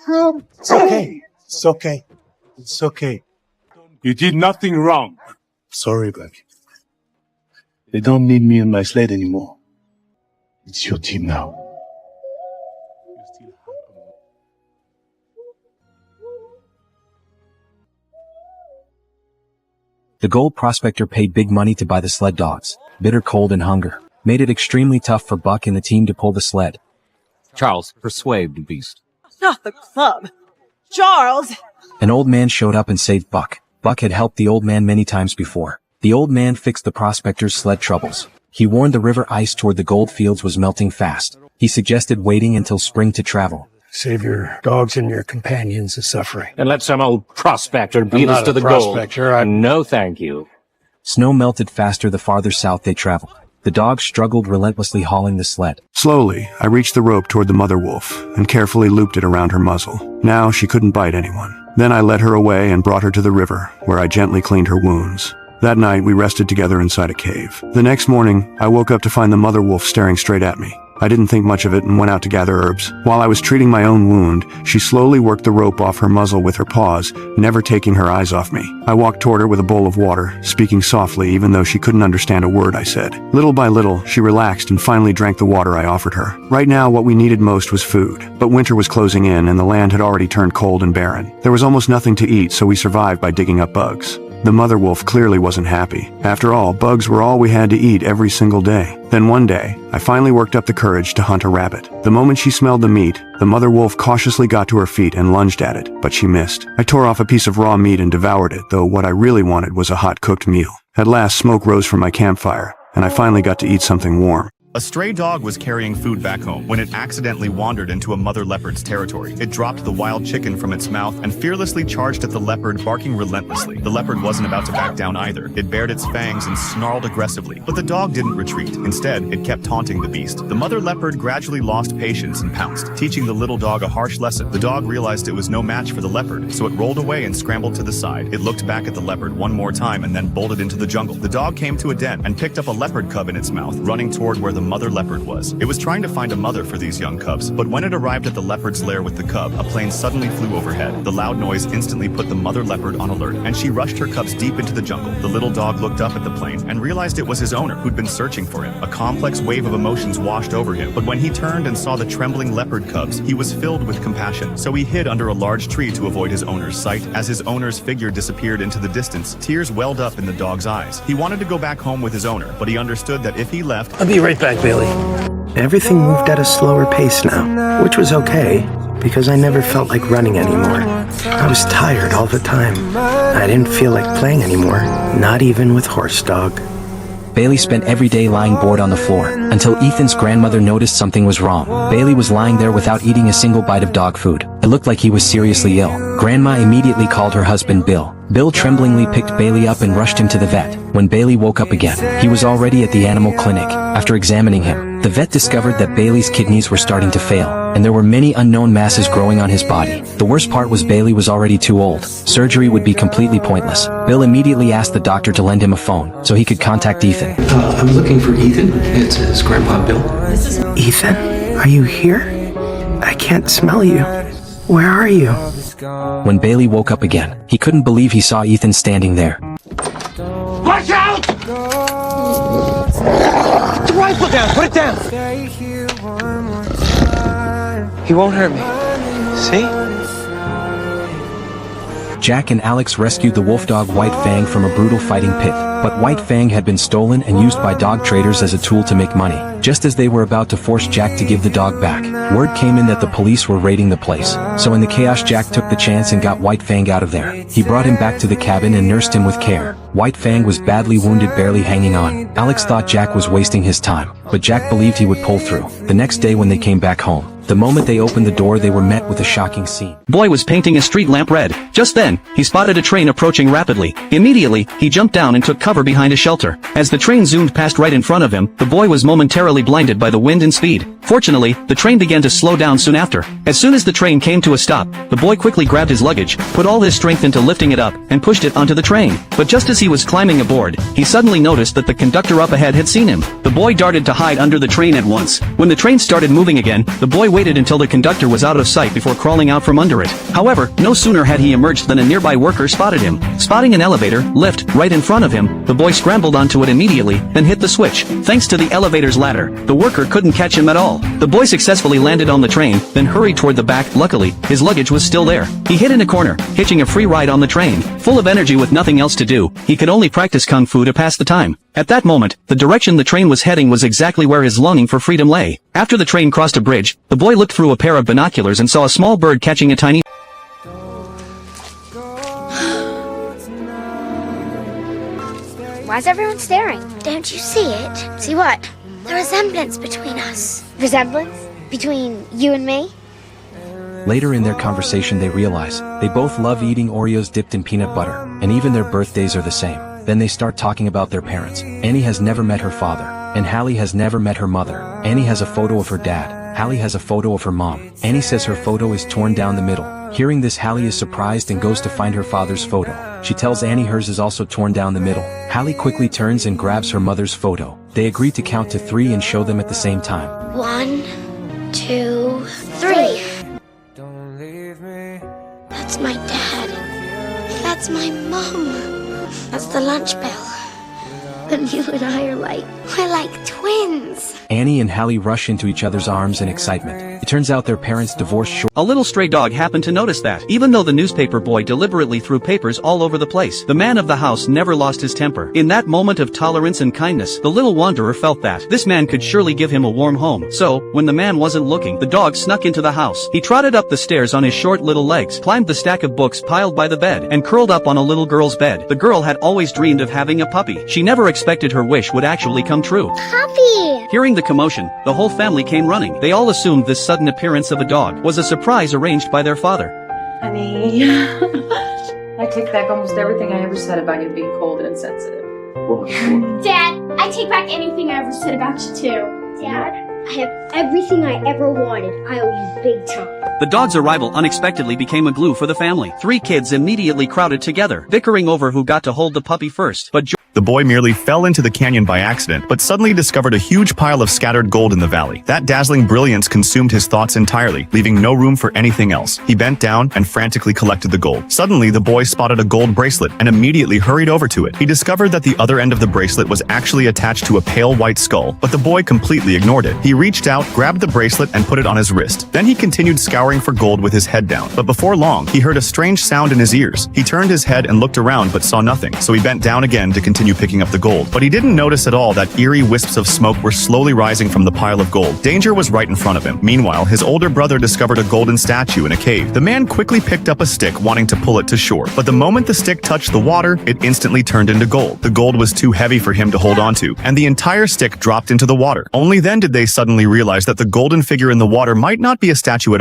It's okay. It's okay. It's okay. You did nothing wrong. Sorry, Blackie. They don't need me in my sled anymore. It's your team now. The gold prospector paid big money to buy the sled dogs. Bitter cold and hunger made it extremely tough for Buck and the team to pull the sled. Charles, persuade the beast. Not the club. Charles! An old man showed up and saved Buck. Buck had helped the old man many times before. The old man fixed the prospector's sled troubles. He warned the river ice toward the gold fields was melting fast. He suggested waiting until spring to travel. Save your dogs and your companions the suffering. And let some old prospector beat us to the gold. No, thank you. Snow melted faster the farther south they traveled. The dogs struggled relentlessly hauling the sled. Slowly, I reached the rope toward the mother wolf and carefully looped it around her muzzle. Now she couldn't bite anyone. Then I led her away and brought her to the river, where I gently cleaned her wounds. That night, we rested together inside a cave. The next morning, I woke up to find the mother wolf staring straight at me. I didn't think much of it and went out to gather herbs. While I was treating my own wound, she slowly worked the rope off her muzzle with her paws, never taking her eyes off me. I walked toward her with a bowl of water, speaking softly even though she couldn't understand a word I said. Little by little, she relaxed and finally drank the water I offered her. Right now, what we needed most was food. But winter was closing in and the land had already turned cold and barren. There was almost nothing to eat, so we survived by digging up bugs. The mother wolf clearly wasn't happy. After all, bugs were all we had to eat every single day. Then one day, I finally worked up the courage to hunt a rabbit. The moment she smelled the meat, the mother wolf cautiously got to her feet and lunged at it, but she missed. I tore off a piece of raw meat and devoured it, though what I really wanted was a hot cooked meal. At last, smoke rose from my campfire, and I finally got to eat something warm. A stray dog was carrying food back home when it accidentally wandered into a mother leopard's territory. It dropped the wild chicken from its mouth and fearlessly charged at the leopard, barking relentlessly. The leopard wasn't about to back down either. It bared its fangs and snarled aggressively, but the dog didn't retreat. Instead, it kept taunting the beast. The mother leopard gradually lost patience and pounced, teaching the little dog a harsh lesson. The dog realized it was no match for the leopard, so it rolled away and scrambled to the side. It looked back at the leopard one more time and then bolted into the jungle. The dog came to a den and picked up a leopard cub in its mouth, running toward where the mother leopard was. It was trying to find a mother for these young cubs, but when it arrived at the leopard's lair with the cub, a plane suddenly flew overhead. The loud noise instantly put the mother leopard on alert, and she rushed her cubs deep into the jungle. The little dog looked up at the plane and realized it was his owner who'd been searching for him. A complex wave of emotions washed over him, but when he turned and saw the trembling leopard cubs, he was filled with compassion. So he hid under a large tree to avoid his owner's sight. As his owner's figure disappeared into the distance, tears welled up in the dog's eyes. He wanted to go back home with his owner, but he understood that if he left... I'll be right back, Bailey. Everything moved at a slower pace now, which was okay, because I never felt like running anymore. I was tired all the time. I didn't feel like playing anymore, not even with Horse Dog. Bailey spent every day lying bored on the floor, until Ethan's grandmother noticed something was wrong. Bailey was lying there without eating a single bite of dog food. It looked like he was seriously ill. Grandma immediately called her husband Bill. Bill tremblingly picked Bailey up and rushed him to the vet. When Bailey woke up again, he was already at the animal clinic. After examining him, the vet discovered that Bailey's kidneys were starting to fail, and there were many unknown masses growing on his body. The worst part was Bailey was already too old. Surgery would be completely pointless. Bill immediately asked the doctor to lend him a phone, so he could contact Ethan. I'm looking for Ethan. It's his grandpa, Bill. Ethan, are you here? I can't smell you. Where are you? When Bailey woke up again, he couldn't believe he saw Ethan standing there. Watch out! Put the rifle down! Put it down! He won't hurt me. See? Jack and Alex rescued the wolf dog White Fang from a brutal fighting pit, but White Fang had been stolen and used by dog traders as a tool to make money. Just as they were about to force Jack to give the dog back, word came in that the police were raiding the place. So in the chaos, Jack took the chance and got White Fang out of there. He brought him back to the cabin and nursed him with care. White Fang was badly wounded, barely hanging on. Alex thought Jack was wasting his time, but Jack believed he would pull through. The next day when they came back home, the moment they opened the door, they were met with a shocking scene. Boy was painting a street lamp red. Just then, he spotted a train approaching rapidly. Immediately, he jumped down and took cover behind a shelter. As the train zoomed past right in front of him, the boy was momentarily blinded by the wind and speed. Fortunately, the train began to slow down soon after. As soon as the train came to a stop, the boy quickly grabbed his luggage, put all his strength into lifting it up, and pushed it onto the train. But just as he was climbing aboard, he suddenly noticed that the conductor up ahead had seen him. The boy darted to hide under the train at once. When the train started moving again, the boy waited waited until the conductor was out of sight before crawling out from under it. However, no sooner had he emerged than a nearby worker spotted him. Spotting an elevator, lift, right in front of him, the boy scrambled onto it immediately, then hit the switch. Thanks to the elevator's ladder, the worker couldn't catch him at all. The boy successfully landed on the train, then hurried toward the back. Luckily, his luggage was still there. He hid in a corner, hitching a free ride on the train. Full of energy with nothing else to do, he could only practice kung fu to pass the time. At that moment, the direction the train was heading was exactly where his longing for freedom lay. After the train crossed a bridge, the boy looked through a pair of binoculars and saw a small bird catching a tiny... Why is everyone staring? Don't you see it? See what? The resemblance between us. Resemblance? Between you and me? Later in their conversation they realize they both love eating Oreos dipped in peanut butter, and even their birthdays are the same. Then they start talking about their parents. Annie has never met her father, and Hallie has never met her mother. Annie has a photo of her dad. Hallie has a photo of her mom. Annie says her photo is torn down the middle. Hearing this, Hallie is surprised and goes to find her father's photo. She tells Annie hers is also torn down the middle. Hallie quickly turns and grabs her mother's photo. They agree to count to 3 and show them at the same time. 1, 2, 3. That's my dad. That's my mom. That's the lunch bell. And you and I are we're like twins. Annie and Hallie rush into each other's arms in excitement. It turns out their parents divorced short. A little stray dog happened to notice that. Even though the newspaper boy deliberately threw papers all over the place, the man of the house never lost his temper. In that moment of tolerance and kindness, the little wanderer felt that this man could surely give him a warm home. So, when the man wasn't looking, the dog snuck into the house. He trotted up the stairs on his short little legs, climbed the stack of books piled by the bed, and curled up on a little girl's bed. The girl had always dreamed of having a puppy. She never expected her wish would actually come true. Puppy! Hearing the commotion, the whole family came running. They all assumed this sudden appearance of a dog was a surprise arranged by their father. Honey, I take back almost everything I ever said about you being cold and insensitive. Dad, I take back anything I ever said about you too. Dad, I have everything I ever wanted. I owe you big time. The dog's arrival unexpectedly became a glue for the family. 3 kids immediately crowded together, bickering over who got to hold the puppy first. But the boy merely fell into the canyon by accident, but suddenly discovered a huge pile of scattered gold in the valley. That dazzling brilliance consumed his thoughts entirely, leaving no room for anything else. He bent down and frantically collected the gold. Suddenly, the boy spotted a gold bracelet and immediately hurried over to it. He discovered that the other end of the bracelet was actually attached to a pale white skull, but the boy completely ignored it. He reached out, grabbed the bracelet, and put it on his wrist. Then he continued scouring for gold with his head down. But before long, he heard a strange sound in his ears. He turned his head and looked around but saw nothing, so he bent down again to continue picking up the gold. But he didn't notice at all that eerie wisps of smoke were slowly rising from the pile of gold. Danger was right in front of him. Meanwhile, his older brother discovered a golden statue in a cave. The man quickly picked up a stick, wanting to pull it to shore. But the moment the stick touched the water, it instantly turned into gold. The gold was too heavy for him to hold onto, and the entire stick dropped into the water. Only then did they suddenly realize that the golden figure in the water might not be a statue at all.